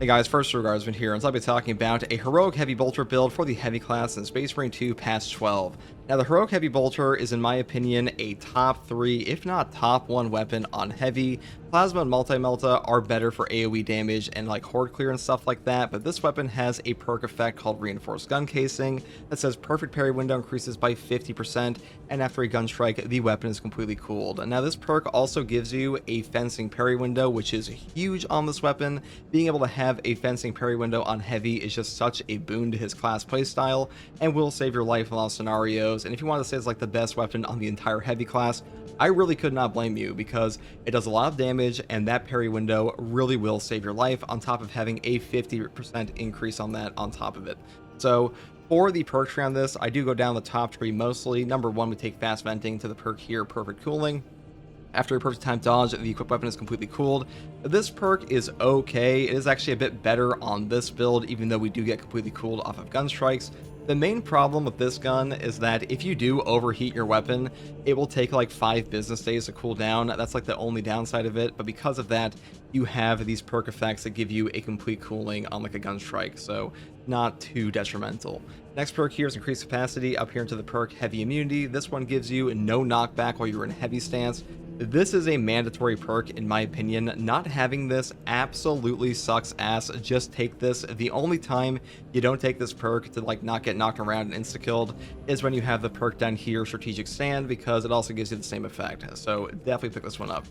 Hey guys, first Guardsman here, and so I'll be talking about a Heroic Heavy Bolter build for the Heavy class in Space Marine 2 Patch 12. Now, the Heroic Heavy Bolter is, in my opinion, a top 3, if not top 1 weapon on Heavy. Plasma and Multi-Melta are better for AoE damage and like Horde clear and stuff like that, but this weapon has a perk effect called Reinforced Gun Casing that says perfect parry window increases by 50%, and after a gun strike, the weapon is completely cooled. Now, this perk also gives you a fencing parry window, which is huge on this weapon. Being able to have a fencing parry window on Heavy is just such a boon to his class playstyle and will save your life in a lot of scenarios. And if you want to say it's like the best weapon on the entire Heavy class, I really could not blame you, because it does a lot of damage and that parry window really will save your life, on top of having a 50% increase on that on top of it. So for the perk tree on this, I do go down the top tree mostly. Number 1, we take Fast Venting to the perk here, Perfect Cooling. After a perfect time dodge, the equipped weapon is completely cooled. This perk is okay. It is actually a bit better on this build, even though we do get completely cooled off of gun strikes. The main problem with this gun is that if you do overheat your weapon, it will take like 5 business days to cool down. That's like the only downside of it, but because of that, you have these perk effects that give you a complete cooling on like a gun strike, so not too detrimental. Next perk here is Increased Capacity, up here into the perk Heavy Immunity. This one gives you no knockback while you're in heavy stance. This is a mandatory perk in my opinion. Not having this absolutely sucks ass. Just take this. The only time you don't take this perk to like not get knocked around and insta-killed is when you have the perk down here, Strategic Stand, because it also gives you the same effect. So definitely pick this one up.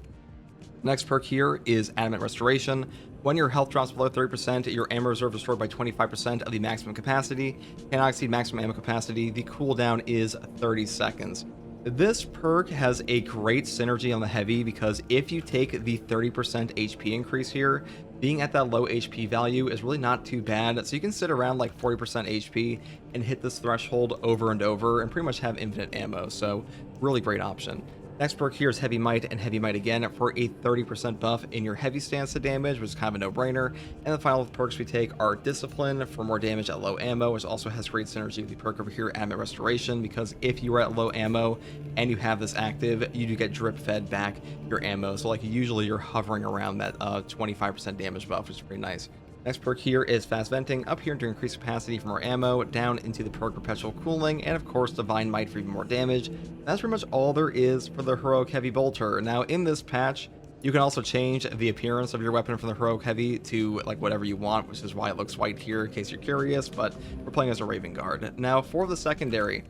Next perk here is Adamant Restoration. When your health drops below 30%, your ammo reserve is restored by 25% of the maximum capacity. Cannot exceed maximum ammo capacity. The cooldown is 30 seconds. This perk has a great synergy on the Heavy, because if you take the 30% HP increase here, being at that low HP value is really not too bad. So you can sit around like 40% HP and hit this threshold over and over and pretty much have infinite ammo. So really great option. Next perk here is Heavy Might and Heavy Might again for a 30% buff in your heavy stance to damage, which is kind of a no-brainer. And the final perks we take are Discipline for more damage at low ammo, which also has great synergy with the perk over here, Adamant Restoration, because if you are at low ammo and you have this active, you do get drip fed back your ammo. So like usually you're hovering around that 25% damage buff, which is pretty nice. Next perk here is Fast Venting, up here to increase capacity for more ammo, down into the perk Perpetual Cooling, and of course Divine Might for even more damage. That's pretty much all there is for the Heroic Heavy Bolter. Now in this patch, you can also change the appearance of your weapon from the Heroic Heavy to like whatever you want, which is why it looks white here in case you're curious, but we're playing as a Raven Guard. Now for the secondary,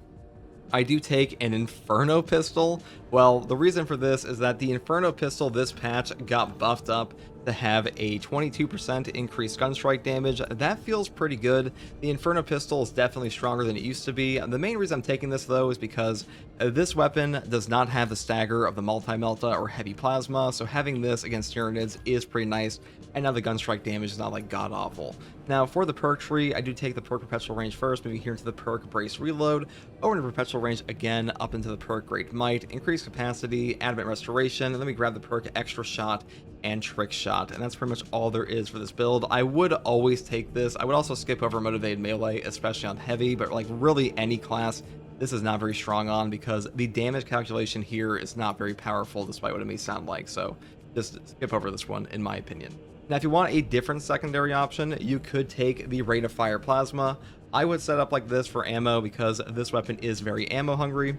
I do take an Inferno Pistol. Well, the reason for this is that the Inferno Pistol this patch got buffed up to have a 22% increased gun strike damage. That feels pretty good. The Inferno Pistol is definitely stronger than it used to be. The main reason I'm taking this though is because this weapon does not have the stagger of the Multi-Melta or Heavy Plasma, so having this against Tyranids is pretty nice, and now the gun strike damage is not like god awful. Now for the perk tree, I do take the perk Perpetual Range first, moving here into the perk Brace Reload, over into Perpetual Range again, up into the perk Great Might, Increased Capacity, Adamant Restoration, and then we grab the perk Extra Shot and Trick Shot, and that's pretty much all there is for this build. I would always take this. I would also skip over Motivated Melee, especially on Heavy, but like really any class this is not very strong on, because the damage calculation here is not very powerful despite what it may sound like. So just skip over this one in my opinion. Now if you want a different secondary option, you could take the Rate of Fire Plasma. I would set up like this for ammo, because this weapon is very ammo hungry.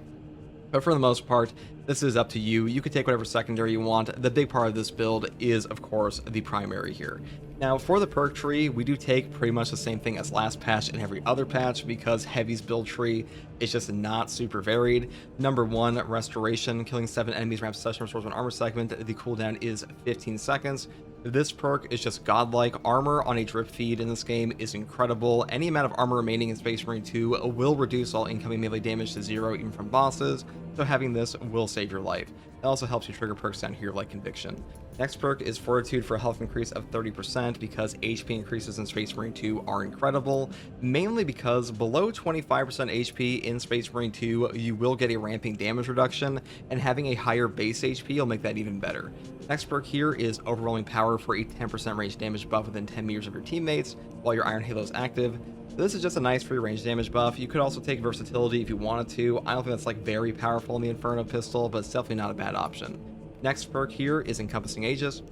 But for the most part, this is up to you. You can take whatever secondary you want. The big part of this build is, of course, the primary here. Now, for the perk tree, we do take pretty much the same thing as last patch and every other patch, because Heavy's build tree is just not super varied. Number 1, Restoration, killing 7 enemies ramps session restores 1 armor segment. The cooldown is 15 seconds. This perk is just godlike. Armor on a drip feed in this game is incredible. Any amount of armor remaining in Space Marine 2 will reduce all incoming melee damage to 0 even from bosses, so having this will save your life. It also helps you trigger perks down here like Conviction. Next perk is Fortitude for a health increase of 30%, because HP increases in Space Marine 2 are incredible, mainly because below 25% HP in Space Marine 2 you will get a ramping damage reduction, and having a higher base HP will make that even better. Next perk here is Overwhelming Power for a 10% range damage buff within 10 meters of your teammates while your Iron Halo is active. This is just a nice free range damage buff. You could also take Versatility if you wanted to. I don't think that's like very powerful in the Inferno Pistol, but it's definitely not a bad option. Next perk here is Encompassing Aegis.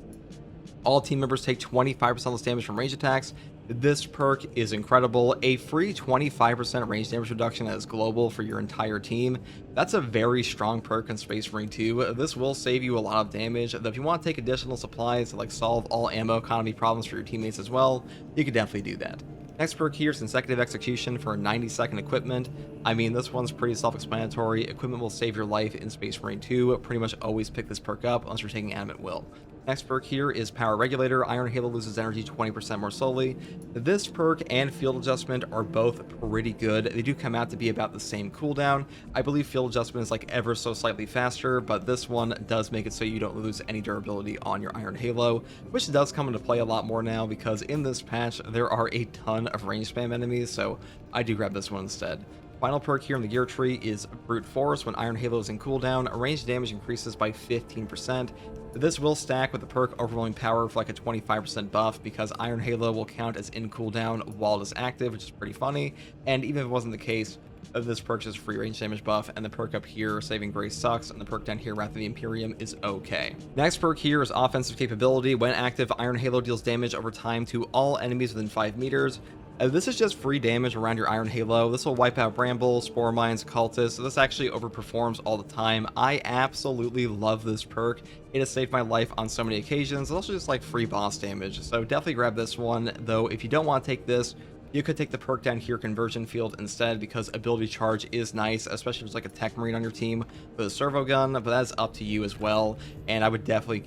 All team members take 25% less damage from range attacks. This perk is incredible. A free 25% range damage reduction that is global for your entire team. That's a very strong perk in Space Marine 2. This will save you a lot of damage, though if you want to take additional supplies to like solve all ammo economy problems for your teammates as well, you could definitely do that. Next perk here is Consecutive Execution for 90-second equipment. I mean, this one's pretty self-explanatory. Equipment will save your life in Space Marine 2. Pretty much always pick this perk up unless you're taking Animate Will. Next perk here is Power Regulator. Iron Halo loses energy 20% more slowly. This perk and Field Adjustment are both pretty good. They do come out to be about the same cooldown. I believe Field Adjustment is like ever so slightly faster, but this one does make it so you don't lose any durability on your Iron Halo, which does come into play a lot more now because in this patch there are a ton of range spam enemies, so I do grab this one instead. Final perk here in the gear tree is Brute Force. When Iron Halo is in cooldown, range damage increases by 15%. This will stack with the perk Overwhelming Power for like a 25% buff because Iron Halo will count as in cooldown while it is active, which is pretty funny. And even if it wasn't the case, this perk is free range damage buff, and the perk up here, Saving Grace, sucks, and the perk down here, Wrath of the Imperium, is okay. Next perk here is Offensive Capability. When active, Iron Halo deals damage over time to all enemies within 5 meters. This is just free damage around your Iron Halo. This will wipe out Bramble, Spore Mines, Cultists, so this actually overperforms all the time. I absolutely love this perk. It has saved my life on so many occasions. It's also just like free boss damage, so definitely grab this one, though if you don't want to take this, you could take the perk down here, Conversion Field, instead, because Ability Charge is nice, especially if there's like a Tech Marine on your team with a Servo Gun, but that's up to you as well. And I would definitely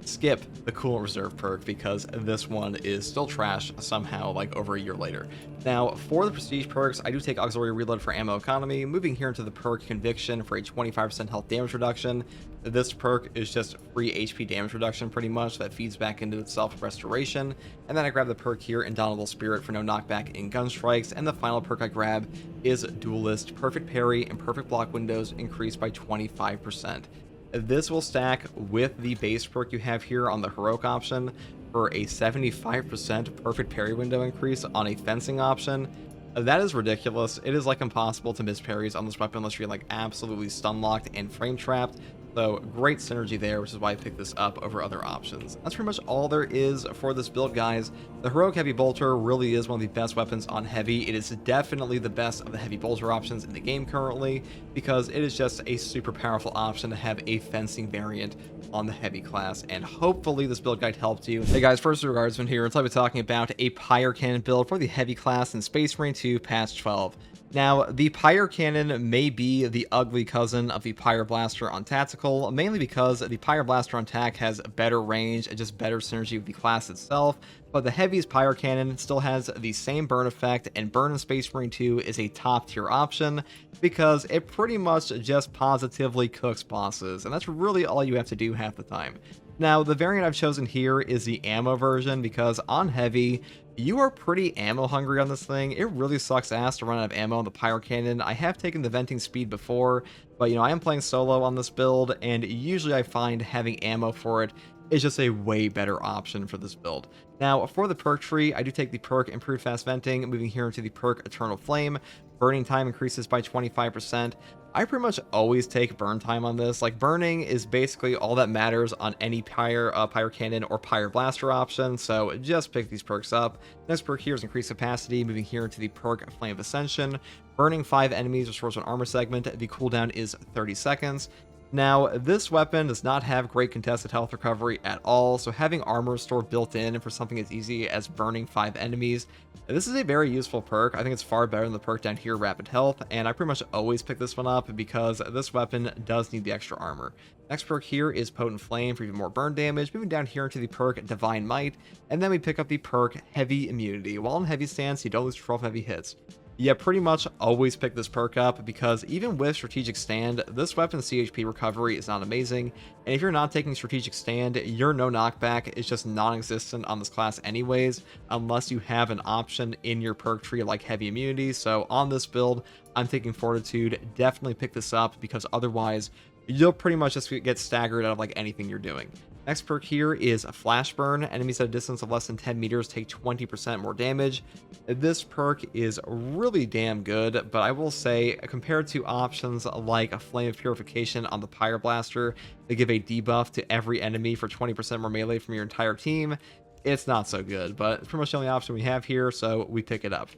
skip the Coolant Reserve perk because this one is still trash somehow, like over a year later. Now, for the Prestige perks, I do take Auxiliary Reload for ammo economy. Moving here into the perk Conviction for a 25% health damage reduction. This perk is just free HP damage reduction pretty much that feeds back into itself with Restoration. And then I grab the perk here Indomitable Spirit for no knockback in gun strikes. And the final perk I grab is Duelist. Perfect Parry and Perfect Block windows increased by 25%. This will stack with the base perk you have here on the Heroic option for a 75% Perfect Parry window increase on a fencing option. That is ridiculous. It is like impossible to miss parries on this weapon unless you're like absolutely stun locked and frame trapped. So great synergy there, which is why I picked this up over other options. That's pretty much all there is for this build, guys. The Heroic Heavy Bolter really is one of the best weapons on Heavy. It is definitely the best of the Heavy Bolter options in the game currently because it is just a super powerful option to have a fencing variant on the Heavy class, and hopefully this build guide helped you. Hey guys, first Regardsman here, and so I'll be talking about a Pyrecannon build for the Heavy class in Space Marine 2 Patch 12. Now, the Pyrecannon may be the ugly cousin of the Pyreblaster on Tactical, mainly because the Pyreblaster on Tac has better range and just better synergy with the class itself, but the Heavy's Pyrecannon still has the same burn effect, and burn in Space Marine 2 is a top tier option because it pretty much just positively cooks bosses, and that's really all you have to do half the time. Now, the variant I've chosen here is the ammo version because on Heavy, you are pretty ammo hungry on this thing. It really sucks ass to run out of ammo on the Pyrecannon. I have taken the venting speed before, but you know, I am playing solo on this build, and usually I find having ammo for it is just a way better option for this build. Now, for the perk tree, I do take the perk Improved Fast Venting, moving here into the perk Eternal Flame. Burning time increases by 25%. I pretty much always take burn time on this. Like, burning is basically all that matters on any Pyrecannon or Pyreblaster option, so just pick these perks up. Next perk here is Increased Capacity, moving here into the perk Flame of Ascension. Burning 5 enemies restores an armor segment. The cooldown is 30 seconds. Now, this weapon does not have great contested health recovery at all, so having armor restored built in for something as easy as burning 5 enemies, this is a very useful perk. I think it's far better than the perk down here, Rapid Health, and I pretty much always pick this one up because this weapon does need the extra armor. Next perk here is Potent Flame for even more burn damage, moving down here into the perk Divine Might, and then we pick up the perk Heavy Immunity. While in Heavy stance, you don't lose 12 heavy hits. Yeah, pretty much always pick this perk up because even with Strategic Stand, this weapon's CHP recovery is not amazing, and if you're not taking Strategic Stand, your no knockback is just non-existent on this class anyways, unless you have an option in your perk tree like Heavy Immunity. So on this build, I'm taking Fortitude. Definitely pick this up because otherwise you'll pretty much just get staggered out of like anything you're doing. Next perk here is a Flash Burn. Enemies at a distance of less than 10 meters take 20% more damage. This perk is really damn good, but I will say, compared to options like a Flame of Purification on the Pyre Blaster, they give a debuff to every enemy for 20% more melee from your entire team. It's not so good, but it's pretty much the only option we have here, so we pick it up.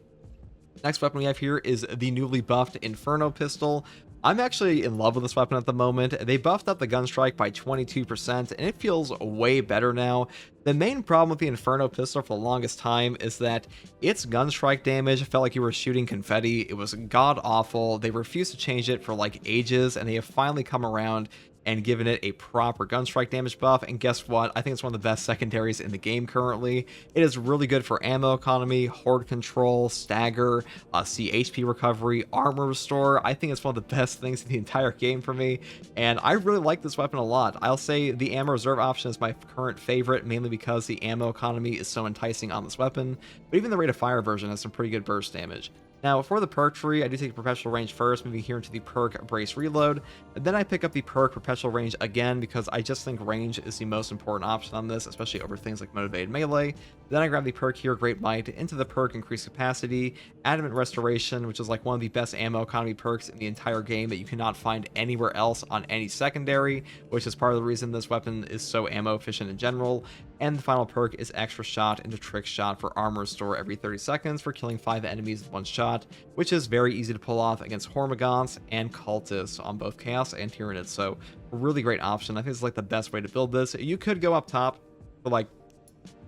Next weapon we have here is the newly buffed Inferno Pistol. I'm actually in love with this weapon at the moment. They buffed up the gun strike by 22%, and it feels way better now. The main problem with the Inferno Pistol for the longest time is that its gun strike damage felt like you were shooting confetti. It was god awful. They refused to change it for like ages, and they have finally come around and given it a proper gun strike damage buff. And guess what? I think it's one of the best secondaries in the game currently. It is really good for ammo economy, horde control, stagger, CHP recovery, armor restore. I think it's one of the best things in the entire game for me, and I really like this weapon a lot. I'll say the ammo reserve option is my current favorite, mainly because the ammo economy is so enticing on this weapon, but even the rate of fire version has some pretty good burst damage. Now, for the perk tree, I do take Perpetual Range first, moving here into the perk Brace Reload. And then I pick up the perk Perpetual Range again, because I just think range is the most important option on this, especially over things like Motivated Melee. Then I grab the perk here, Great Might, into the perk Increased Capacity, Adamant Restoration, which is like one of the best ammo economy perks in the entire game that you cannot find anywhere else on any secondary, which is part of the reason this weapon is so ammo efficient in general. And the final perk is Extra Shot into Trick Shot for armor restore every 30 seconds for killing 5 enemies with 1 shot, which is very easy to pull off against Hormagaunts and Cultists on both Chaos and Tyranids. So a really great option. I think it's like the best way to build this. You could go up top for like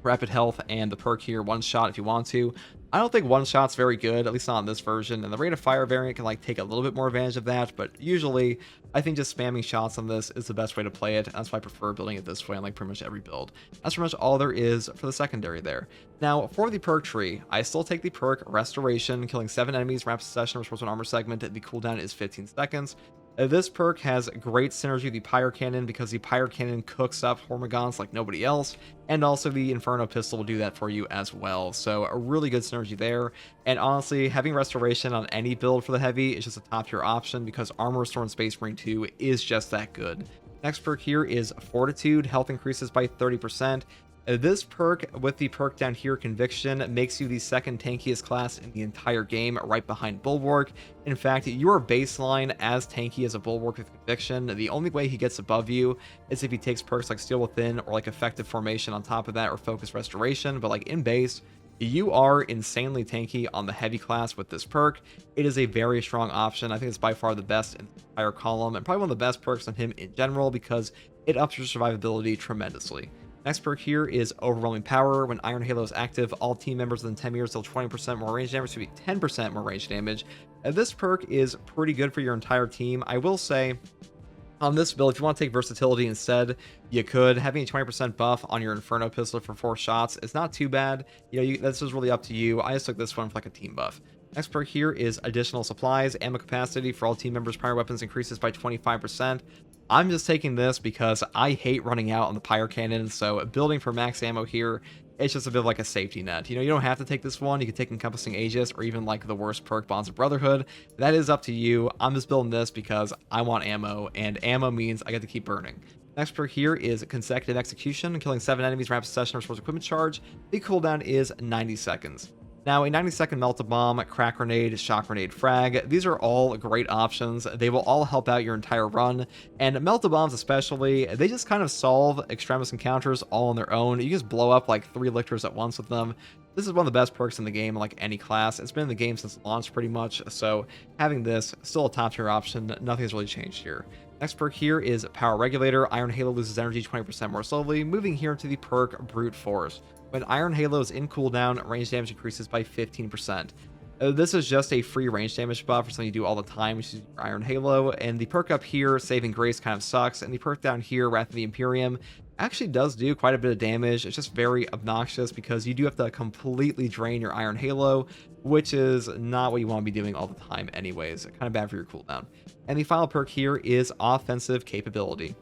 rapid health and the perk here 1 shot if you want to. I don't think 1 shot's very good, at least not on this version, and the rate of fire variant can like take a little bit more advantage of that, but usually I think just spamming shots on this is the best way to play it. That's why I prefer building it this way on like pretty much every build. That's pretty much all there is for the secondary there. Now, for the perk tree, I still take the perk Restoration, killing 7 enemies, rapid succession, restores 1 armor segment. The cooldown is 15 seconds. This perk has great synergy with the Pyrecannon because the Pyrecannon cooks up Hormagaunts like nobody else, and also the Inferno Pistol will do that for you as well. So a really good synergy there. And honestly, having Restoration on any build for the heavy is just a top tier option because Armor Restore in Space Marine 2 is just that good. Next perk here is Fortitude. Health increases by 30%. This perk, with the perk down here, Conviction, makes you the second tankiest class in the entire game, right behind Bulwark. In fact, your baseline as tanky as a Bulwark with Conviction. The only way he gets above you is if he takes perks like Steel Within or like Effective Formation on top of that, or Focus Restoration. But like in base, you are insanely tanky on the heavy class with this perk. It is a very strong option. I think it's by far the best in the entire column, and probably one of the best perks on him in general because it ups your survivability tremendously. Next perk here is Overwhelming Power. When Iron Halo is active, all team members within 10 meters deal 20% more range damage, to be 10% more range damage. This perk is pretty good for your entire team. I will say, on this build, if you want to take versatility instead, you could. Having a 20% buff on your Inferno Pistol for 4 shots is not too bad. This is really up to you. I just took this one for like a team buff. Next perk here is Additional Supplies. Ammo capacity for all team members' prior weapons increases by 25%. I'm just taking this because I hate running out on the Pyrecannon, so building for max ammo here, it's just a bit of like a safety net. You don't have to take this one. You can take Encompassing Aegis or even like the worst perk, Bonds of Brotherhood. That is up to you. I'm just building this because I want ammo, and ammo means I get to keep burning. Next perk here is Consecutive Execution. Killing 7 enemies, rapid succession, restores equipment charge. The cooldown is 90 seconds. Now, a 90-second Melt-A-Bomb, Crack Grenade, Shock Grenade, Frag, these are all great options. They will all help out your entire run, and Melt-A-Bombs especially, they just kind of solve Extremis encounters all on their own. You just blow up like 3 lictors at once with them. This is one of the best perks in the game, like any class. It's been in the game since launch pretty much, so having this, still a top tier option. Nothing's really changed here. Next perk here is Power Regulator. Iron Halo loses energy 20% more slowly, moving here to the perk Brute Force. When Iron Halo is in cooldown, range damage increases by 15%. This is just a free range damage buff for something you do all the time, which is Iron Halo, and the perk up here, Saving Grace, kind of sucks, and the perk down here, Wrath of the Imperium, actually does do quite a bit of damage. It's just very obnoxious because you do have to completely drain your Iron Halo, which is not what you want to be doing all the time anyways. Kind of bad for your cooldown. And the final perk here is Offensive Capability.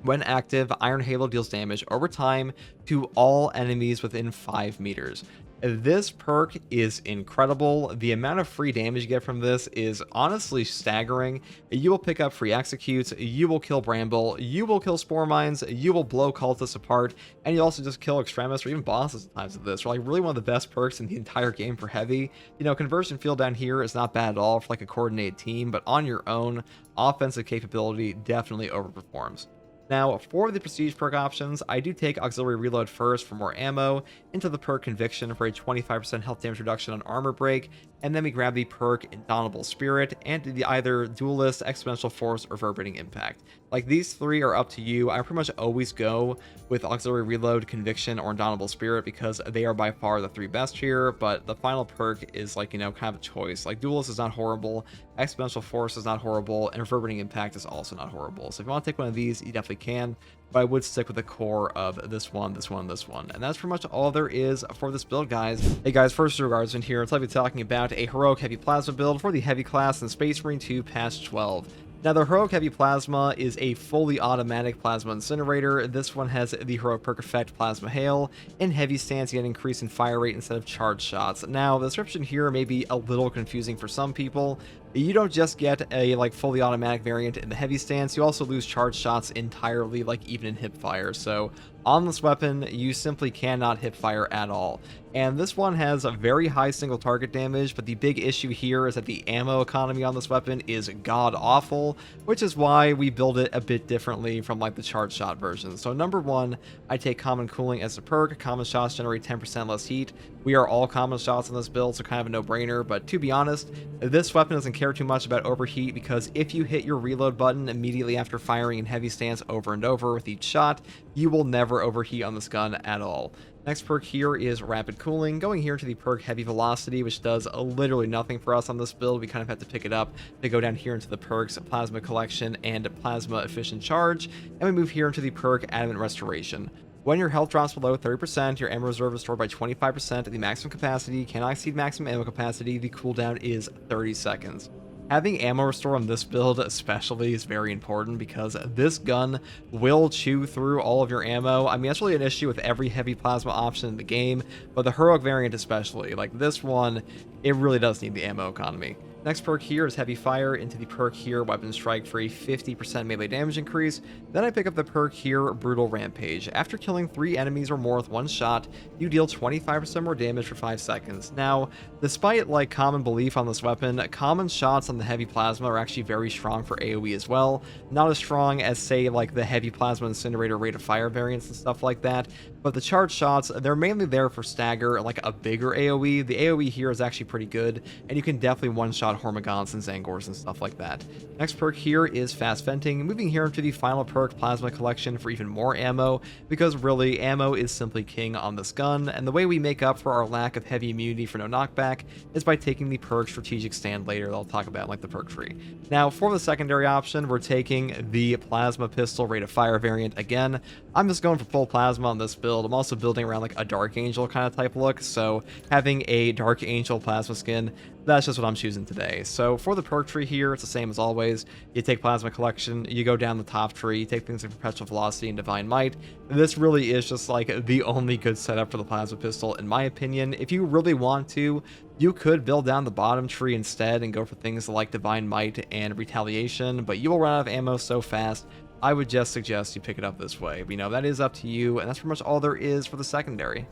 When active, Iron Halo deals damage over time to all enemies within 5 meters. This perk is incredible. The amount of free damage you get from this is honestly staggering. You will pick up free executes, you will kill Bramble, you will kill Spore Mines, you will blow cultists apart, and you also just kill extremists or even bosses at times of this. Like really one of the best perks in the entire game for heavy. You know, conversion field down here is not bad at all for like a coordinated team, but on your own, offensive capability definitely overperforms. Now, for the prestige perk options, I do take auxiliary reload first for more ammo, into the perk conviction for a 25% health damage reduction on armor break, and then we grab the perk indomitable spirit and the either duelist, exponential force, or reverberating impact. Like these three are up to you. I pretty much always go with auxiliary reload, conviction, or indomitable spirit because they are by far the three best here, but the final perk is like, you know, kind of a choice. Like duelist is not horrible, exponential force is not horrible, and reverberating impact is also not horrible. So if you want to take one of these, you definitely can, but I would stick with the core of this one, this one, this one. And that's pretty much all there is for this build, guys. Hey guys, first regards in here, I'll be talking about a heroic heavy plasma build for the heavy class in Space Marine 2 Patch 12. Now, the Heroic Heavy Plasma is a fully automatic Plasma Incinerator. This one has the Heroic Perk Effect Plasma Hail. In Heavy Stance, you get an increase in fire rate instead of charge shots. Now, the description here may be a little confusing for some people. You don't just get a like fully automatic variant in the Heavy Stance, you also lose charge shots entirely, like even in hip fire. So on this weapon, you simply cannot hip fire at all. And this one has a very high single target damage, but the big issue here is that the ammo economy on this weapon is god awful, which is why we build it a bit differently from like the charge shot version. So number one, I take common cooling as a perk. Common shots generate 10% less heat. We are all common shots on this build, so kind of a no-brainer, but to be honest, this weapon doesn't care too much about overheat because if you hit your reload button immediately after firing in heavy stance over and over with each shot, you will never overheat on this gun at all. Next perk here is Rapid Cooling. Going here to the perk Heavy Velocity, which does literally nothing for us on this build. We kind of have to pick it up to go down here into the perks Plasma Collection and Plasma Efficient Charge, and we move here into the perk Adamant Restoration. When your health drops below 30%, your ammo reserve is stored by 25% at the maximum capacity, cannot exceed maximum ammo capacity. The cooldown is 30 seconds. Having ammo restore on this build especially is very important because this gun will chew through all of your ammo. I mean, that's really an issue with every heavy plasma option in the game, but the heroic variant especially. Like this one, it really does need the ammo economy. Next perk here is Heavy Fire into the perk here, Weapon Strike for a 50% melee damage increase. Then I pick up the perk here, Brutal Rampage. After killing 3 enemies or more with one shot, you deal 25% more damage for 5 seconds. Now, despite like common belief on this weapon, common shots on the Heavy Plasma are actually very strong for AoE as well. Not as strong as say like the Heavy Plasma Incinerator rate of fire variants and stuff like that, but the charge shots, they're mainly there for stagger, like a bigger AoE. The AoE here is actually pretty good, and you can definitely one-shot Hormigons and Zangors and stuff like that. Next perk here is Fast Venting. Moving here into the final perk, Plasma Collection, for even more ammo, because really, ammo is simply king on this gun, and the way we make up for our lack of heavy immunity for no knockback is by taking the perk Strategic Stand later that I'll talk about like the perk tree. Now, for the secondary option, we're taking the Plasma Pistol rate of fire variant again. I'm just going for full plasma on this build. I'm also building around like a Dark Angel kind of type look, so having a Dark Angel plasma skin, that's just what I'm choosing today. So for the perk tree here, it's the same as always. You take Plasma Collection, you go down the top tree, you take things like Perpetual Velocity and Divine Might. This really is just like the only good setup for the Plasma Pistol, in my opinion. If you really want to, you could build down the bottom tree instead and go for things like Divine Might and Retaliation, but you will run out of ammo so fast. I would just suggest you pick it up this way. But, you know, that is up to you, and that's pretty much all there is for the secondary.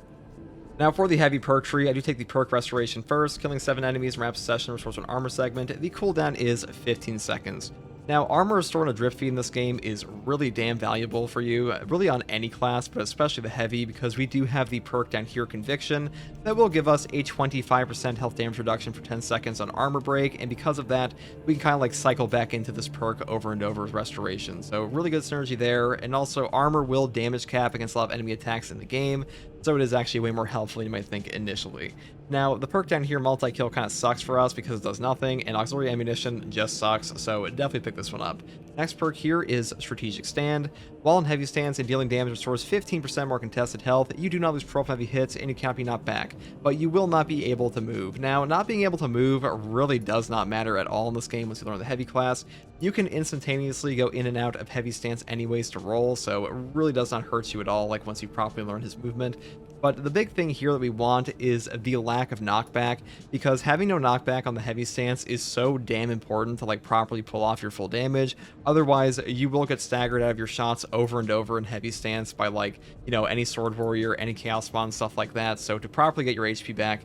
Now for the heavy perk tree, I do take the perk Restoration first. Killing 7 enemies in rapid succession restores an armor segment. The cooldown is 15 seconds. Now, armor restored on a drift feed in this game is really damn valuable for you, really on any class, but especially the heavy, because we do have the perk down here, Conviction, that will give us a 25% health damage reduction for 10 seconds on armor break, and because of that, we can kind of like cycle back into this perk over and over with Restoration. So really good synergy there, and also armor will damage cap against a lot of enemy attacks in the game, so it is actually way more helpful than you might think initially. Now, the perk down here, Multi-Kill, kind of sucks for us because it does nothing, and Auxiliary Ammunition just sucks, so definitely pick this one up. Next perk here is Strategic Stand. While in heavy stance and dealing damage restores 15% more contested health, you do not lose 12 heavy hits and you cannot be knocked back, but you will not be able to move. Now, not being able to move really does not matter at all in this game once you learn the heavy class. You can instantaneously go in and out of heavy stance anyways to roll, so it really does not hurt you at all, like once you properly learn his movement. But the big thing here that we want is the lack of knockback, because having no knockback on the heavy stance is so damn important to like properly pull off your full damage. Otherwise, you will get staggered out of your shots over and over in heavy stance by like, you know, any sword warrior, any chaos spawn, stuff like that. So to properly get your HP back,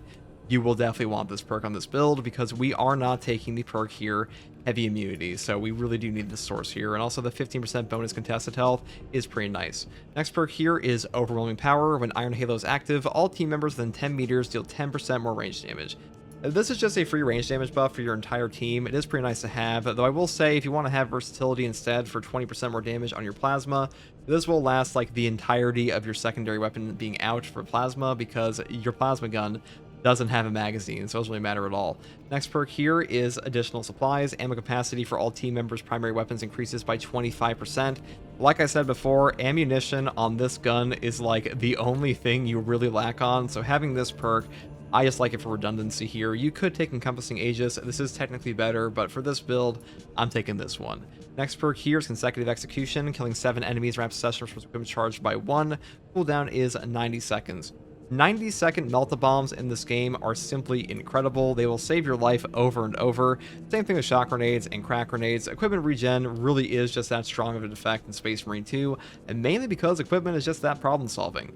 you will definitely want this perk on this build, because we are not taking the perk here, Heavy Immunity, so we really do need this source here. And also the 15% bonus contested health is pretty nice. Next perk here is Overwhelming Power. When Iron Halo is active, all team members within 10 meters deal 10% more range damage. This is just a free range damage buff for your entire team. It is pretty nice to have, though I will say if you want to have versatility instead for 20% more damage on your plasma, this will last like the entirety of your secondary weapon being out for plasma, because your plasma gun doesn't have a magazine, so it doesn't really matter at all. Next perk here is Additional Supplies. Ammo capacity for all team members' primary weapons increases by 25%. Like I said before, ammunition on this gun is like the only thing you really lack on, so having this perk, I just like it for redundancy here. You could take Encompassing Aegis. This is technically better, but for this build, I'm taking this one. Next perk here is Consecutive Execution. Killing 7 enemies rapid succession restores equipment charged by 1. Cooldown is 90 seconds. 90-second Melta bombs in this game are simply incredible. They will save your life over and over. Same thing with shock grenades and crack grenades. Equipment regen really is just that strong of an effect in Space Marine 2, and mainly because equipment is just that problem solving.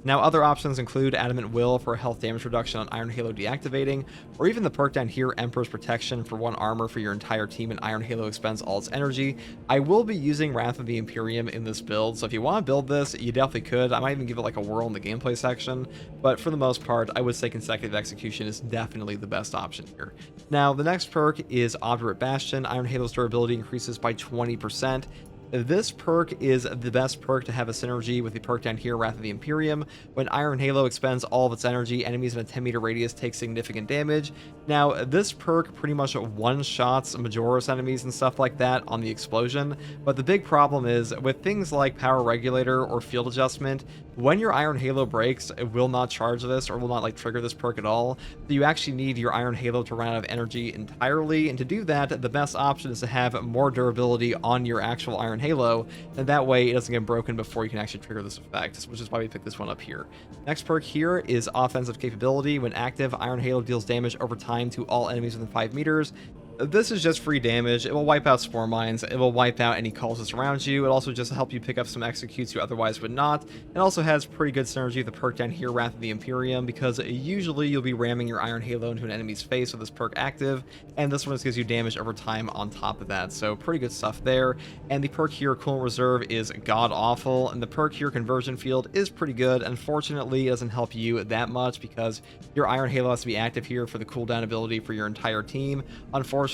Now, other options include Adamant Will for health damage reduction on Iron Halo deactivating, or even the perk down here, Emperor's Protection, for 1 armor for your entire team, and Iron Halo expends all its energy. I will be using Wrath of the Imperium in this build, so if you want to build this, you definitely could. I might even give it like a whirl in the gameplay section, but for the most part, I would say Consecutive Execution is definitely the best option here. Now, the next perk is Obdurate Bastion. Iron Halo's durability increases by 20%. This perk is the best perk to have a synergy with the perk down here, Wrath of the Imperium. When Iron Halo expends all of its energy, enemies in a 10-meter radius take significant damage. Now, this perk pretty much one-shots Majoris enemies and stuff like that on the explosion, but the big problem is, with things like Power Regulator or Field Adjustment, when your Iron Halo breaks, it will not charge this or will not like trigger this perk at all. So you actually need your Iron Halo to run out of energy entirely, and to do that, the best option is to have more durability on your actual Iron Halo, and that way it doesn't get broken before you can actually trigger this effect, which is why we picked this one up here. Next perk here is Offensive Capability. When active, Iron Halo deals damage over time to all enemies within 5 meters. This is just free damage. It will wipe out Spore Mines. It will wipe out any cultists around you. It also just help you pick up some executes you otherwise would not. It also has pretty good synergy with the perk down here, Wrath of the Imperium, because usually you'll be ramming your Iron Halo into an enemy's face with this perk active, and this one just gives you damage over time on top of that. So pretty good stuff there. And the perk here, Coolant Reserve, is god-awful, and the perk here, Conversion Field, is pretty good. Unfortunately, it doesn't help you that much because your Iron Halo has to be active here for the cooldown ability for your entire team. Unfortunately,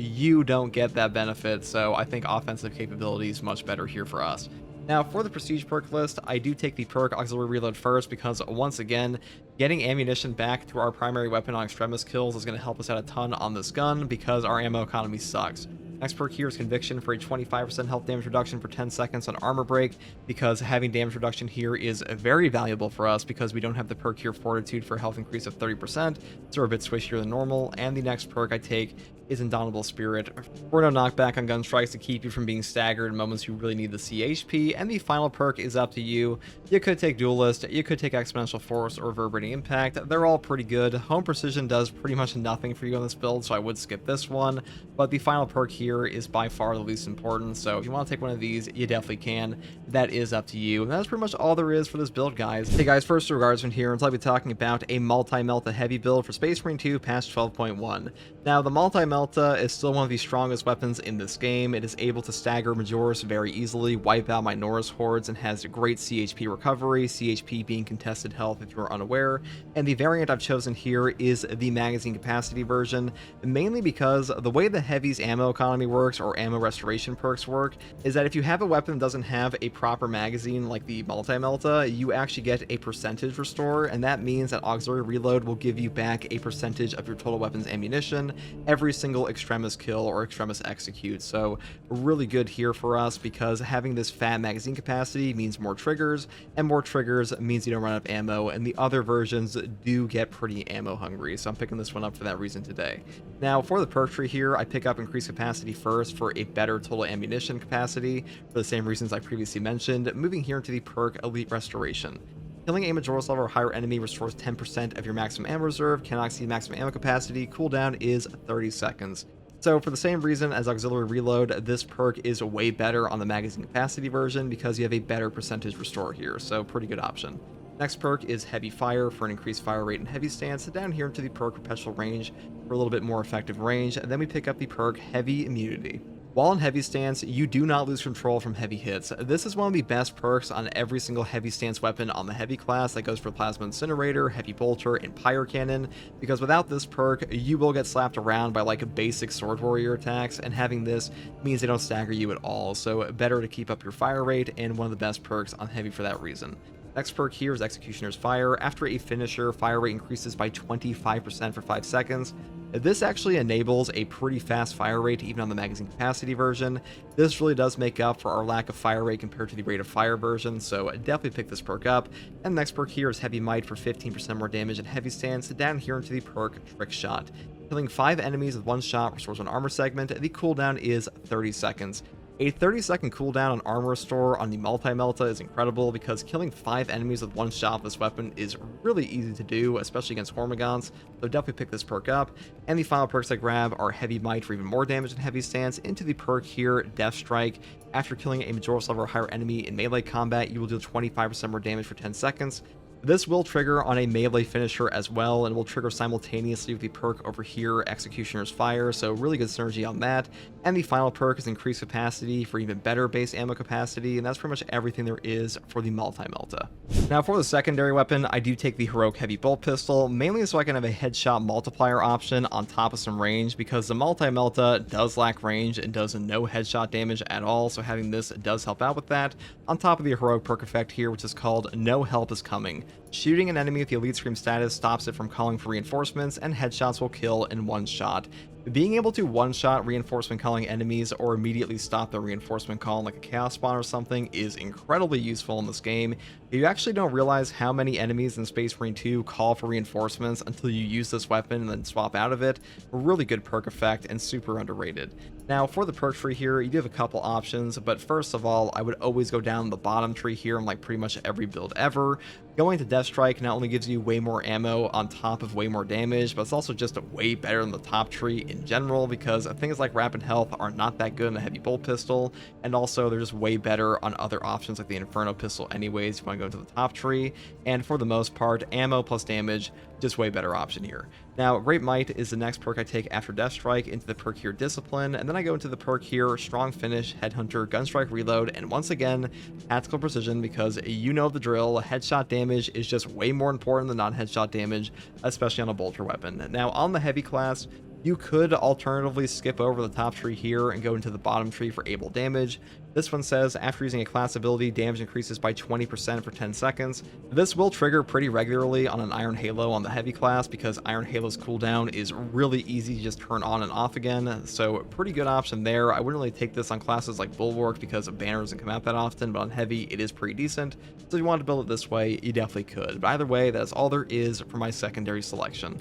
you don't get that benefit, so I think Offensive Capability is much better here for us. Now, for the Prestige perk list, I do take the perk Auxiliary Reload first because, once again, getting ammunition back to our primary weapon on Extremis kills is going to help us out a ton on this gun because our ammo economy sucks. Next perk here is Conviction for a 25% health damage reduction for 10 seconds on armor break, because having damage reduction here is very valuable for us because we don't have the perk here, Fortitude, for a health increase of 30%, so we're a bit squishier than normal. And the next perk I take is Indomitable Spirit for no knockback on gun strikes to keep you from being staggered in moments you really need the CHP. And the final perk is up to you. You could take Duelist, you could take Exponential Force or Reverberating Impact. They're all pretty good. Home Precision does pretty much nothing for you on this build, so I would skip this one. But the final perk here is by far the least important, so if you want to take one of these, you definitely can. That is up to you. And that's pretty much all there is for this build, guys. Hey guys, first regards from here, I'll be talking about a Multi-Melta heavy build for Space Marine 2 past 12.1. Now, the Multi-Melta is still one of the strongest weapons in this game. It is able to stagger Majoris very easily, wipe out Minoris hordes, and has great CHP recovery, CHP being contested health if you are unaware. And the variant I've chosen here is the magazine capacity version, mainly because the way the Heavy's ammo economy works, or ammo restoration perks work, is that if you have a weapon that doesn't have a proper magazine like the Multi-Melta, you actually get a percentage restore, and that means that Auxiliary Reload will give you back a percentage of your total weapon's ammunition every single extremis kill or extremis execute. So really good here for us because having this fat magazine capacity means more triggers, and more triggers means you don't run out of ammo, and the other versions do get pretty ammo hungry. So I'm picking this one up for that reason today. Now for the perk tree here, I pick up increased capacity first for a better total ammunition capacity for the same reasons I previously mentioned, moving here into the perk Elite Restoration. Killing a Majora's level or higher enemy restores 10% of your maximum ammo reserve, cannot exceed maximum ammo capacity, cooldown is 30 seconds. So for the same reason as Auxiliary Reload, this perk is way better on the magazine capacity version because you have a better percentage restore here, so pretty good option. Next perk is Heavy Fire for an increased fire rate and heavy stance, down here into the perk Perpetual Range for a little bit more effective range, and then we pick up the perk Heavy Immunity. While in heavy stance, you do not lose control from heavy hits. This is one of the best perks on every single heavy stance weapon on the heavy class. That goes for Plasma Incinerator, Heavy Bolter, and Pyrecannon, because without this perk, you will get slapped around by like basic sword warrior attacks, and having this means they don't stagger you at all, so better to keep up your fire rate, and one of the best perks on heavy for that reason. Next perk here is Executioner's Fire. After a finisher, fire rate increases by 25% for 5 seconds. This actually enables a pretty fast fire rate even on the magazine capacity version. This really does make up for our lack of fire rate compared to the rate of fire version, so definitely pick this perk up. And the next perk here is Heavy Might for 15% more damage and heavy stance, down here into the perk Trick Shot. Killing 5 enemies with one shot restores one armor segment. The cooldown is 30 seconds. A 30-second cooldown on armor restore on the Multi-Melta is incredible because killing 5 enemies with one shot with this weapon is really easy to do, especially against Hormigons, so definitely pick this perk up. And the final perks I grab are Heavy Might for even more damage and heavy stance, into the perk here, Death Strike. After killing a Majora's level or higher enemy in melee combat, you will deal 25% more damage for 10 seconds. This will trigger on a melee finisher as well, and will trigger simultaneously with the perk over here, Executioner's Fire, so really good synergy on that. And the final perk is increased capacity for even better base ammo capacity, and that's pretty much everything there is for the Multi-Melta. Now for the secondary weapon, I do take the Heroic Heavy Bolt Pistol, mainly so I can have a headshot multiplier option on top of some range, because the Multi-Melta does lack range and does no headshot damage at all, so having this does help out with that, on top of the heroic perk effect here, which is called No Help is Coming. Shooting an enemy with the Elite Scream status stops it from calling for reinforcements, and headshots will kill in one shot. Being able to one-shot reinforcement calling enemies or immediately stop the reinforcement call like a Chaos Spawn or something is incredibly useful in this game. You actually don't realize how many enemies in Space Marine 2 call for reinforcements until you use this weapon and then swap out of it. A really good perk effect and super underrated. Now for the perk tree here, you do have a couple options, but first of all, I would always go down the bottom tree here in like pretty much every build ever. Going to Death Strike not only gives you way more ammo on top of way more damage, but it's also just way better than the top tree in general, because things like Rapid Health are not that good in the Heavy Bolt Pistol, and also they're just way better on other options like the Inferno Pistol anyways if you want to go into the top tree, and for the most part, ammo plus damage, just way better option here. Now, Great Might is the next perk I take after Death Strike, into the perk here Discipline, and then I go into the perk here Strong Finish, Headhunter, Gunstrike Reload, and once again, Tactical Precision, because you know the drill, headshot damage is just way more important than non-headshot damage, especially on a bolter weapon. Now, on the heavy class, you could alternatively skip over the top tree here and go into the bottom tree for able damage. This one says, after using a class ability, damage increases by 20% for 10 seconds. This will trigger pretty regularly on an Iron Halo on the heavy class, because Iron Halo's cooldown is really easy to just turn on and off again, so pretty good option there. I wouldn't really take this on classes like Bulwark because Banner doesn't come out that often, but on heavy it is pretty decent, so if you wanted to build it this way, you definitely could. But either way, that's all there is for my secondary selection.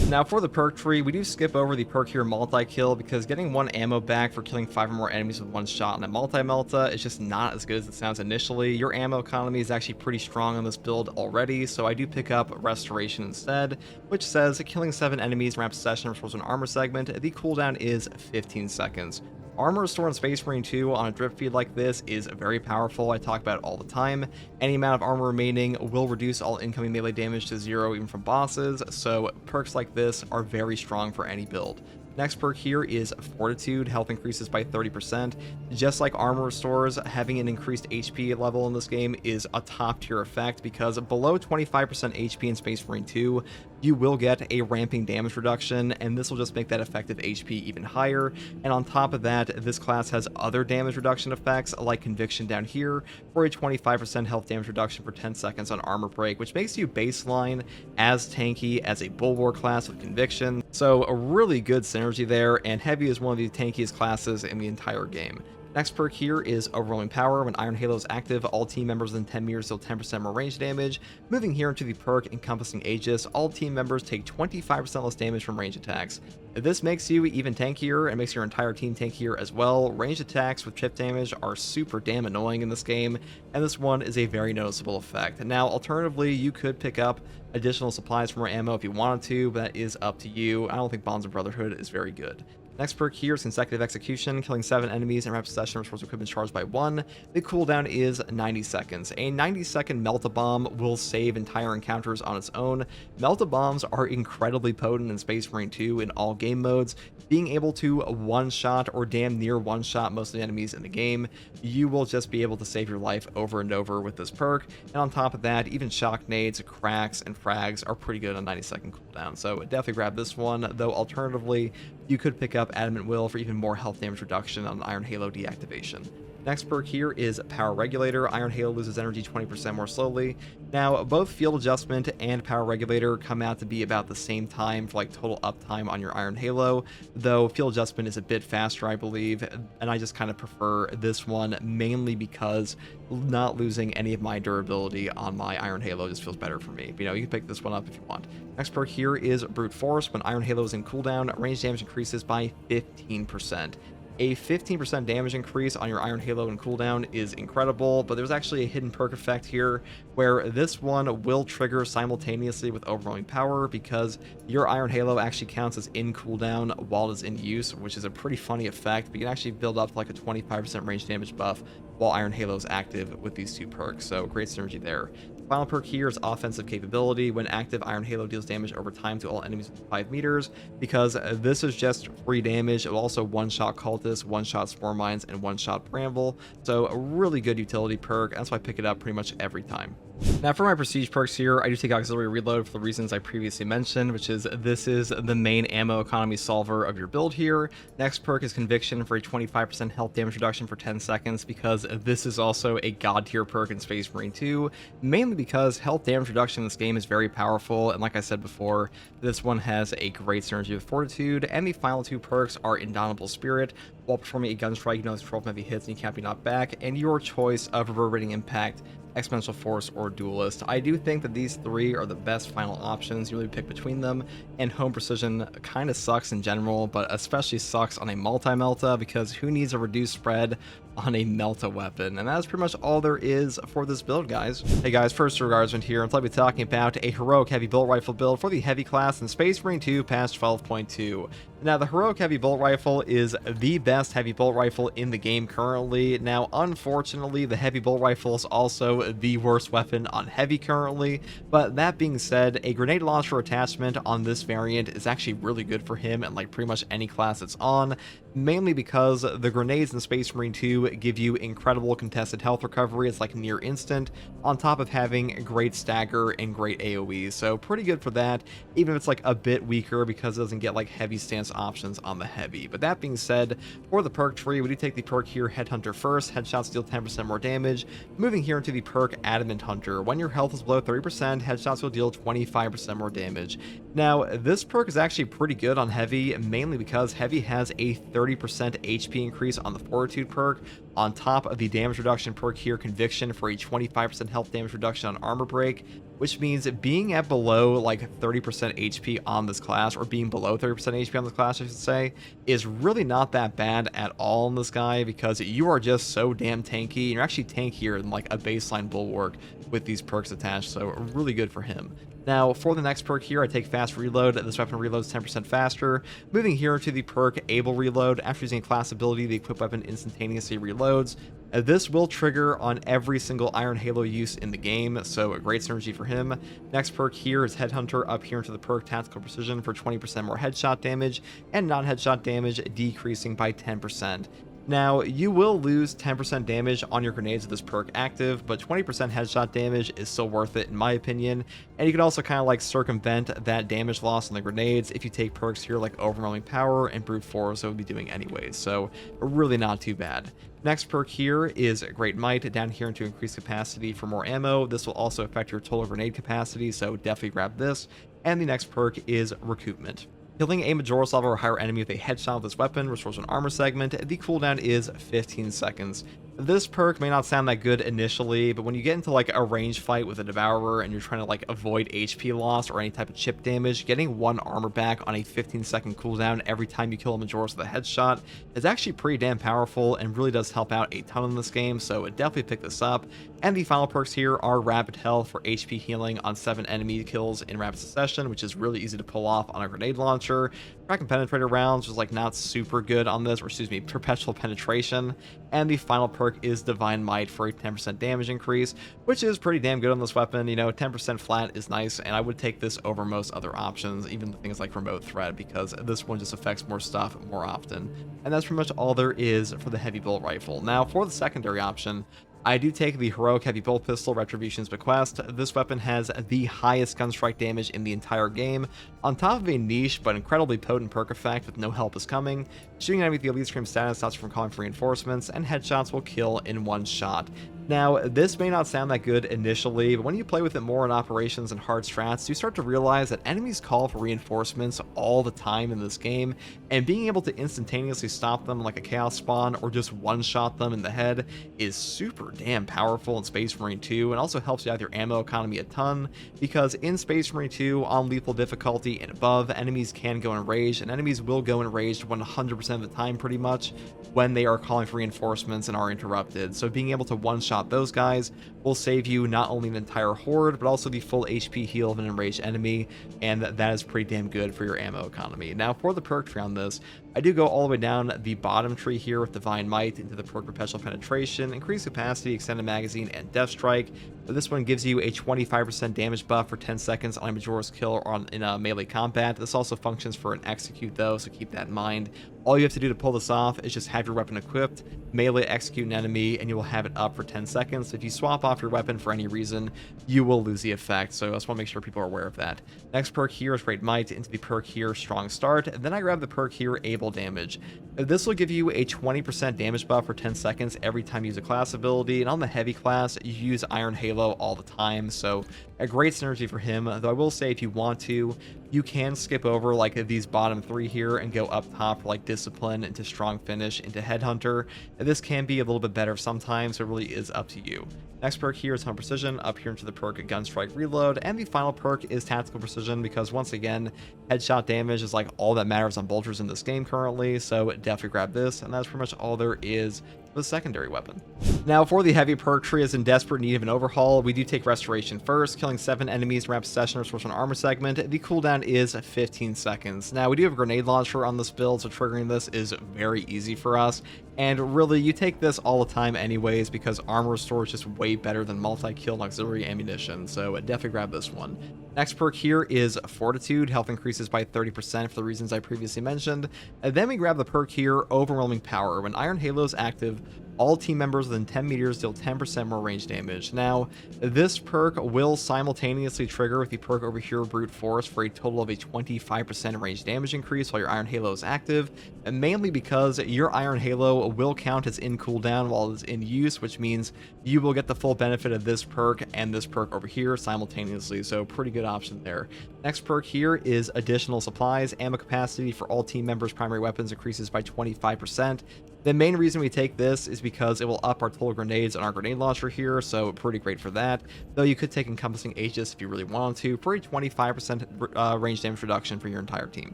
Now for the perk tree, we do skip over the perk here multi-kill, because getting 1 ammo back for killing 5 or more enemies with one shot on a Multi-Melta is just not as good as it sounds initially. Your ammo economy is actually pretty strong on this build already, so I do pick up Restoration instead, which says killing 7 enemies in rapid succession restores an armor segment. The cooldown is 15 seconds. Armor Restore in Space Marine 2 on a drip feed like this is very powerful. I talk about it all the time. Any amount of armor remaining will reduce all incoming melee damage to 0 even from bosses, so perks like this are very strong for any build. Next perk here is Fortitude. Health increases by 30%. Just like armor restores, having an increased HP level in this game is a top tier effect, because below 25% HP in Space Marine 2, you will get a ramping damage reduction, and this will just make that effective HP even higher. And on top of that, this class has other damage reduction effects like Conviction down here for a 25% health damage reduction for 10 seconds on armor break, which makes you baseline as tanky as a Bulwark class with Conviction. So a really good synergy there, and Heavy is one of the tankiest classes in the entire game. Next perk here is Overwhelming Power. When Iron Halo is active, all team members within 10 meters deal 10% more range damage. Moving here into the perk Encompassing Aegis, all team members take 25% less damage from range attacks. This makes you even tankier and makes your entire team tankier as well. Ranged attacks with chip damage are super damn annoying in this game, and this one is a very noticeable effect. Now, alternatively, you could pick up additional supplies for more ammo if you wanted to, but that is up to you. I don't think Bonds of Brotherhood is very good. Next perk here is Consecutive Execution, killing 7 enemies in rapid succession restores equipment charged by 1. The cooldown is 90 seconds. A 90-second Melt-A-Bomb will save entire encounters on its own. Melt-A-Bombs are incredibly potent in Space Marine 2 in all game modes. Being able to one-shot or damn near one-shot most of the enemies in the game, you will just be able to save your life over and over with this perk. And on top of that, even shock nades, cracks, and frags are pretty good on 90-second cooldown. So definitely grab this one, though alternatively, you could pick up Adamant Will for even more health damage reduction on Iron Halo deactivation. Next perk here is Power Regulator. Iron Halo loses energy 20% more slowly. Now, both Field Adjustment and Power Regulator come out to be about the same time for like total uptime on your Iron Halo, though Field Adjustment is a bit faster, I believe, and I just kind of prefer this one mainly because not losing any of my durability on my Iron Halo just feels better for me. You know, you can pick this one up if you want. Next perk here is Brute Force. When Iron Halo is in cooldown, range damage increases by 15%. A 15% damage increase on your Iron Halo in cooldown is incredible, but there's actually a hidden perk effect here where this one will trigger simultaneously with Overwhelming Power because your Iron Halo actually counts as in cooldown while it is in use, which is a pretty funny effect, but you can actually build up to like a 25% range damage buff while Iron Halo is active with these two perks, so great synergy there. Final perk here is Offensive Capability. When active, Iron Halo deals damage over time to all enemies within 5 meters. Because this is just free damage, it will also one-shot Cultists, one-shot Spore Mines, and one-shot Bramble. So a really good utility perk. That's why I pick it up pretty much every time. Now for my prestige perks here, I do take Auxiliary Reload for the reasons I previously mentioned, which is this is the main ammo economy solver of your build here. Next perk is Conviction for a 25% health damage reduction for 10 seconds because this is also a god tier perk in Space Marine 2, mainly because health damage reduction in this game is very powerful, and like I said before, this one has a great synergy with Fortitude, and the final two perks are Indomitable Spirit. While performing a gun strike, you know it's 12 heavy hits and you can't be knocked back, and your choice of Reverberating Impact, Exponential Force, or Duelist. I do think that these three are the best final options. You really pick between them, and Home Precision kind of sucks in general, but especially sucks on a Multi-Melta because who needs a reduced spread on a Melta weapon? And that's pretty much all there is for this build, guys. Hey guys, first regardsman here, and I'll be talking about a heroic heavy bolt rifle build for the heavy class in Space Marine 2 patch 12.2. Now, the heroic heavy bolt rifle is the best heavy bolt rifle in the game currently. Now, unfortunately, the heavy bolt rifle is also the worst weapon on heavy currently, but that being said, a grenade launcher attachment on this variant is actually really good for him and like pretty much any class it's on, mainly because the grenades in Space Marine 2 give you incredible contested health recovery. It's like near instant, on top of having great stagger and great AoE, so pretty good for that, even if it's like a bit weaker because it doesn't get like heavy stance options on the heavy. But that being said, for the perk tree, we do take the perk here Headhunter first. Headshots deal 10% more damage. Moving here into the perk Adamant Hunter. When your health is below 30%, headshots will deal 25% more damage. Now, this perk is actually pretty good on heavy, mainly because heavy has a 30% HP increase on the Fortitude perk, on top of the damage reduction perk here, Conviction, for a 25% health damage reduction on armor break, which means being at below like 30% HP on this class, or being below 30% HP on this class, I should say, is really not that bad at all in this guy because you are just so damn tanky, and you're actually tankier than like a baseline Bulwark with these perks attached, so really good for him. Now, for the next perk here, I take Fast Reload. This weapon reloads 10% faster. Moving here to the perk Able Reload. After using a class ability, the equipped weapon instantaneously reloads. This will trigger on every single Iron Halo use in the game, so a great synergy for him. Next perk here is Headhunter, up here into the perk Tactical Precision for 20% more headshot damage, and non-headshot damage decreasing by 10%. Now, you will lose 10% damage on your grenades with this perk active, but 20% headshot damage is still worth it in my opinion, and you can also kind of like circumvent that damage loss on the grenades if you take perks here like Overwhelming Power and Brute Force that would be doing anyways, so really not too bad. Next perk here is Great Might, down here to increase capacity for more ammo. This will also affect your total grenade capacity, so definitely grab this. And the next perk is Recoupment. Killing a Majora's level or higher enemy with a headshot with this weapon restores an armor segment. The cooldown is 15 seconds. This perk may not sound that good initially, but when you get into like a range fight with a Devourer and you're trying to like avoid HP loss or any type of chip damage, getting 1 armor back on a 15-second cooldown every time you kill a Majora's with a headshot is actually pretty damn powerful and really does help out a ton in this game, so definitely pick this up. And the final perks here are Rapid Health for HP healing on 7 enemy kills in rapid succession, which is really easy to pull off on a grenade launcher. Crack and Penetrator rounds was like not super good on this, or excuse me, Perpetual Penetration. And the final perk is Divine Might for a 10% damage increase, which is pretty damn good on this weapon. You know, 10% flat is nice, and I would take this over most other options, even things like Remote Threat, because this one just affects more stuff more often. And that's pretty much all there is for the Heavy Bolt Rifle. Now, for the secondary option, I do take the Heroic Heavy Bolt Pistol, Retribution's Bequest. This weapon has the highest gun strike damage in the entire game, on top of a niche but incredibly potent perk effect with No Help Is Coming. Shooting at enemy with the Elite Scream status stops you from calling for reinforcements, and headshots will kill in 1 shot. Now, this may not sound that good initially, but when you play with it more in operations and hard strats, you start to realize that enemies call for reinforcements all the time in this game, and being able to instantaneously stop them like a Chaos Spawn or just one-shot them in the head is super damn powerful in Space Marine 2, and also helps you out with your ammo economy a ton, because in Space Marine 2, on lethal difficulty and above, enemies can go enraged, and enemies will go enraged 100% of the time pretty much when they are calling for reinforcements and are interrupted. So being able to one-shot those guys will save you not only an entire horde, but also the full HP heal of an enraged enemy, and that is pretty damn good for your ammo economy. Now, for the perk tree on this, I do go all the way down the bottom tree here with Divine Might into the perk Perpetual Penetration, Increased Capacity, Extended Magazine, and Death Strike. This one gives you a 25% damage buff for 10 seconds on a Majora's Kill or in a melee combat. This also functions for an execute though, so keep that in mind. All you have to do to pull this off is just have your weapon equipped, melee execute an enemy, and you will have it up for 10 seconds. If you swap off your weapon for any reason, you will lose the effect, so I just want to make sure people are aware of that. Next perk here is Great Might, into the perk here Strong Start, and then I grab the perk here Able Damage. This will give you a 20% damage buff for 10 seconds every time you use a class ability, and on the heavy class, you use Iron Halo all the time, so a great synergy for him, though I will say if you want to, you can skip over like these bottom 3 here and go up top for like Discipline, into Strong Finish, into Headhunter. And this can be a little bit better sometimes, so it really is up to you. Next perk here is Home Precision, up here into the perk Gunstrike Reload, and the final perk is Tactical Precision, because once again, headshot damage is like all that matters on bolters in this game currently, so definitely grab this, and that's pretty much all there is for the secondary weapon. Now, for the heavy perk tree is in desperate need of an overhaul, we do take Restoration first, killing 7 enemies in rapid succession restores an armor segment. The cooldown is 15 seconds. Now, we do have a grenade launcher on this build, so triggering this is very easy for us. And really, you take this all the time anyways, because armor restore is just way better than multi-kill and auxiliary ammunition, so definitely grab this one. Next perk here is Fortitude. Health increases by 30% for the reasons I previously mentioned. And then we grab the perk here, Overwhelming Power. When Iron Halo is active, all team members within 10 meters deal 10% more range damage. Now, this perk will simultaneously trigger with the perk over here, Brute Force, for a total of a 25% range damage increase while your Iron Halo is active, and mainly because your Iron Halo will count as in cooldown while it's in use, which means you will get the full benefit of this perk and this perk over here simultaneously, so pretty good option there. Next perk here is Additional Supplies. Ammo capacity for all team members' primary weapons increases by 25%. The main reason we take this is because it will up our total grenades on our grenade launcher here, so pretty great for that. Though you could take Encompassing Aegis if you really wanted to, for a 25% range damage reduction for your entire team.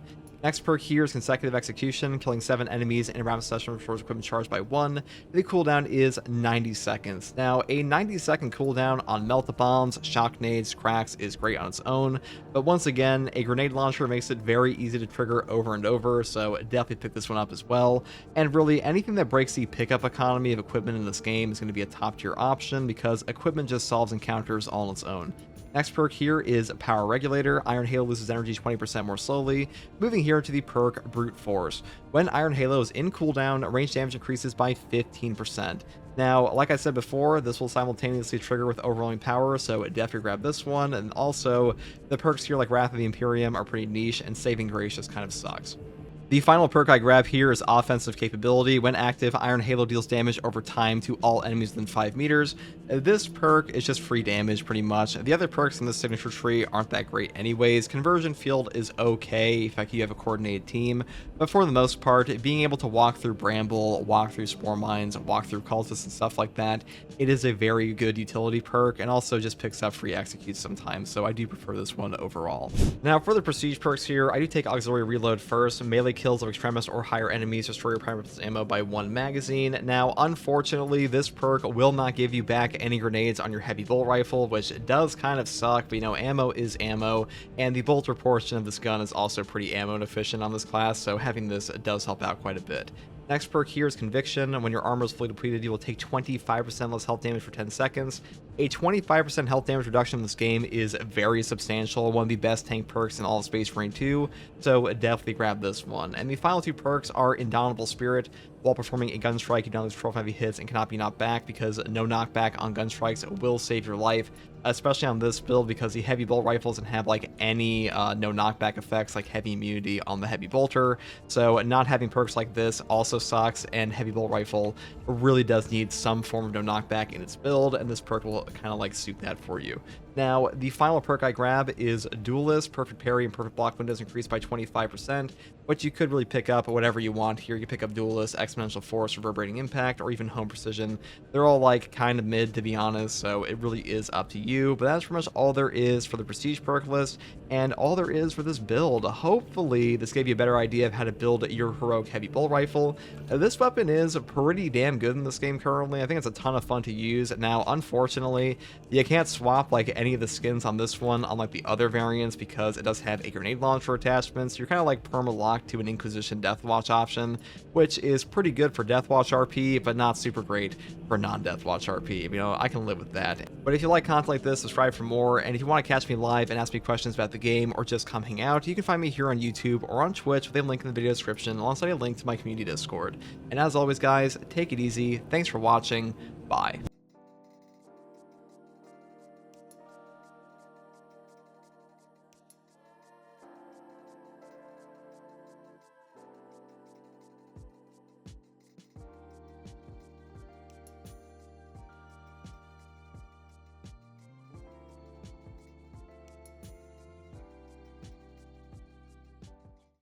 Next perk here is Consecutive Execution, killing 7 enemies in a rapid succession restores equipment charge by 1. The cooldown is 90 seconds. Now, a 90-second cooldown on Melt-A-Bombs, Shock Nades, Cracks is great on its own, but once again, a grenade launcher makes it very easy to trigger over and over, so definitely pick this one up as well. And really, anything that breaks the pickup economy of equipment in this game is going to be a top-tier option, because equipment just solves encounters all on its own. Next perk here is Power Regulator. Iron Halo loses energy 20% more slowly. Moving here to the perk Brute Force. When Iron Halo is in cooldown, range damage increases by 15%. Now, like I said before, this will simultaneously trigger with Overwhelming Power, so definitely grab this one. And also, the perks here like Wrath of the Imperium are pretty niche, and Saving Grace just kind of sucks. The final perk I grab here is Offensive Capability. When active, Iron Halo deals damage over time to all enemies within 5 meters. This perk is just free damage pretty much. The other perks in the signature tree aren't that great anyways. Conversion Field is okay if you have a coordinated team, but for the most part, being able to walk through Bramble, walk through Spore Mines, walk through Cultists and stuff like that, it is a very good utility perk, and also just picks up free executes sometimes, so I do prefer this one overall. Now for the prestige perks here, I do take Auxiliary Reload first. Melee kills of extremist or higher enemies destroy your primary ammo by 1 magazine. Now, unfortunately, this perk will not give you back any grenades on your heavy bolt rifle, which does kind of suck, but ammo is ammo, and the bolter portion of this gun is also pretty ammo efficient on this class, so having this does help out quite a bit. Next perk here is Conviction. When your armor is fully depleted, you will take 25% less health damage for 10 seconds. A 25% health damage reduction in this game is very substantial, one of the best tank perks in all of Space Marine 2, so definitely grab this one. And the final 2 perks are Indomitable Spirit. While performing a gun strike, you don't lose 12 heavy hits and cannot be knocked back, because no knockback on gun strikes will save your life, especially on this build, because the heavy bolt rifle doesn't have like any no knockback effects like heavy immunity on the heavy bolter, so not having perks like this also sucks, and heavy bolt rifle really does need some form of no knockback in its build, and this perk will kind of like suit that for you. Now, the final perk I grab is Duelist. Perfect parry and perfect block windows increased by 25%, but you could really pick up whatever you want here. You pick up Duelist, Exponential Force, Reverberating Impact, or even Home Precision. They're all like kind of mid, to be honest, so it really is up to you, but that's pretty much all there is for the prestige perk list, and all there is for this build. Hopefully, this gave you a better idea of how to build your heroic heavy bolt rifle. This weapon is pretty damn good in this game currently. I think it's a ton of fun to use. Now, unfortunately, you can't swap like any of the skins on this one, unlike the other variants, because it does have a grenade launcher attachment, so you're kind of like perma-locked to an Inquisition Deathwatch option, which is pretty good for Deathwatch RP, but not super great for non-Deathwatch RP. I can live with that. But if you like content like this, subscribe for more, and if you want to catch me live and ask me questions about the game, or just come hang out, you can find me here on YouTube or on Twitch with a link in the video description, alongside a link to my community Discord. And as always, guys, take it easy. Thanks for watching. Bye.